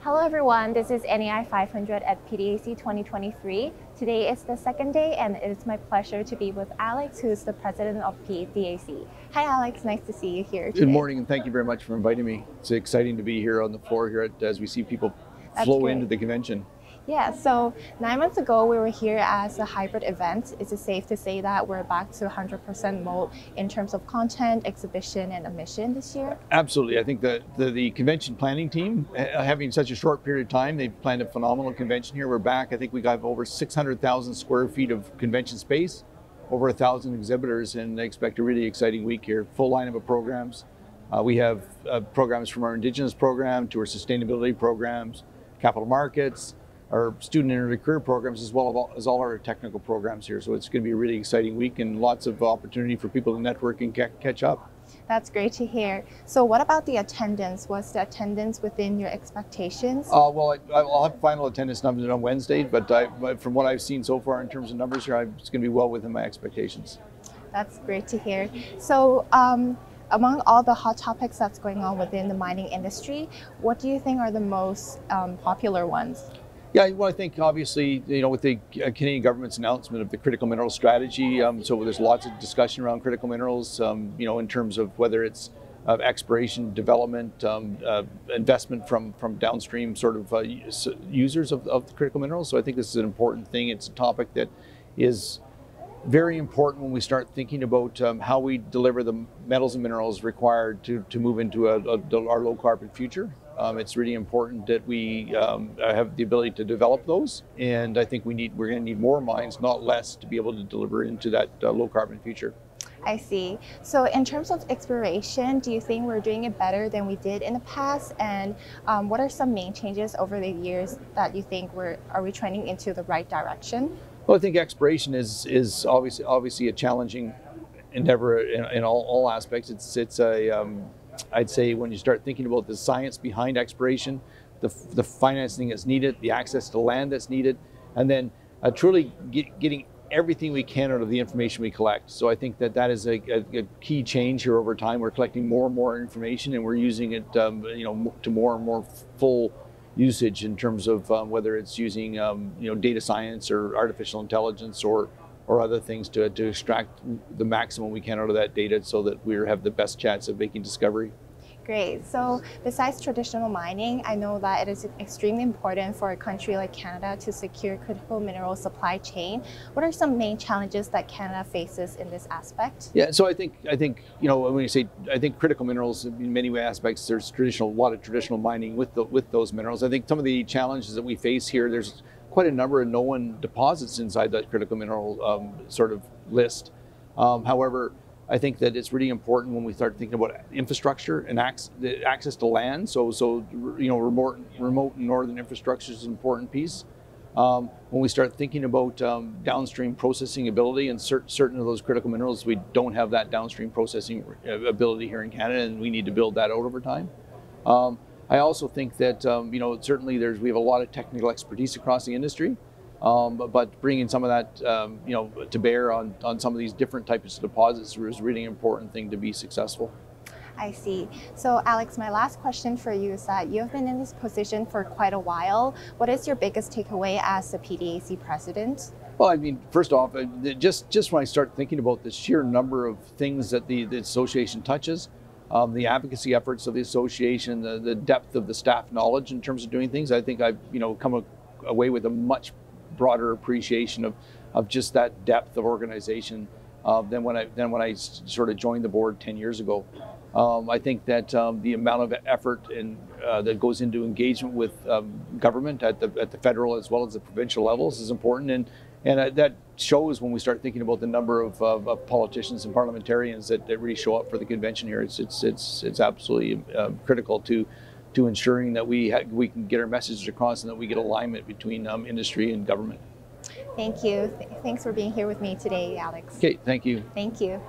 Hello everyone, this is NEI 500 at PDAC 2023. Today is the second day and it is my pleasure to be with Alex, who is the president of PDAC. Hi Alex, nice to see you here today. Good morning and thank you very much for inviting me. It's exciting to be here on the floor here as we see people flow into the convention. Yeah, so 9 months ago we were here as a hybrid event. Is it safe to say that we're back to 100% mode in terms of content, exhibition, and admission this year? Absolutely. I think that the convention planning team, having such a short period of time, they've planned a phenomenal convention here. We're back. I think we got over 600,000 square feet of convention space, over 1,000 exhibitors, and I expect a really exciting week here. Full lineup of programs. We have programs from our Indigenous program to our sustainability programs, capital markets, our student and early career programs, as well as all our technical programs here. So it's going to be a really exciting week and lots of opportunity for people to network and catch up. That's great to hear. So what about the attendance? Was the attendance within your expectations? Well, I'll have final attendance numbers on Wednesday, but from what I've seen so far in terms of numbers here, it's going to be well within my expectations. That's great to hear. So among all the hot topics that's going on within the mining industry, what do you think are the most popular ones? Yeah, well, I think obviously, with the Canadian government's announcement of the critical mineral strategy, so there's lots of discussion around critical minerals, in terms of whether it's exploration, development, investment from downstream sort of users of the critical minerals. So I think this is an important thing. It's a topic that is very important when we start thinking about how we deliver the metals and minerals required to move into our low carbon future. It's really important that we have the ability to develop those, and I think we're going to need more mines, not less, to be able to deliver into that low carbon future. I see. So in terms of exploration, do you think we're doing it better than we did in the past? And what are some main changes over the years that you think are we trending into the right direction? Well, I think exploration is obviously a challenging endeavor in all aspects. It's I'd say when you start thinking about the science behind exploration, the financing that's needed, the access to land that's needed, and then truly getting everything we can out of the information we collect. So I think that is a key change here over time. We're collecting more and more information, and we're using it, to more and more full usage in terms of whether it's using data science or artificial intelligence or other things to extract the maximum we can out of that data so that we have the best chance of making discovery. Great. So besides traditional mining, I know that it is extremely important for a country like Canada to secure critical mineral supply chain. What are some main challenges that Canada faces in this aspect? Yeah, so I think when you say critical minerals, in many aspects, there's a lot of traditional mining with those minerals. I think some of the challenges that we face here, there's quite a number of known deposits inside that critical mineral sort of list. However, I think that it's really important when we start thinking about infrastructure and access to land. So remote northern infrastructure is an important piece. When we start thinking about downstream processing ability and certain of those critical minerals, we don't have that downstream processing ability here in Canada, and we need to build that out over time. I also think that certainly we have a lot of technical expertise across the industry, but bringing some of that to bear on some of these different types of deposits is really an important thing to be successful. I see. So Alex, my last question for you is that you have been in this position for quite a while. What is your biggest takeaway as the PDAC president? Well, I mean, first off, just when I start thinking about the sheer number of things that the association touches, the advocacy efforts of the association, the depth of the staff knowledge in terms of doing things, I think I've come away with a much broader appreciation of just that depth of organization than when I sort of joined the board 10 years ago. I think that the amount of effort that goes into engagement with government at the federal as well as the provincial levels is important, and that shows when we start thinking about the number of politicians and parliamentarians that really show up for the convention here. It's absolutely critical to ensuring that we can get our messages across and that we get alignment between industry and government. Thank you. Thanks for being here with me today, Alex. Okay, thank you. Thank you.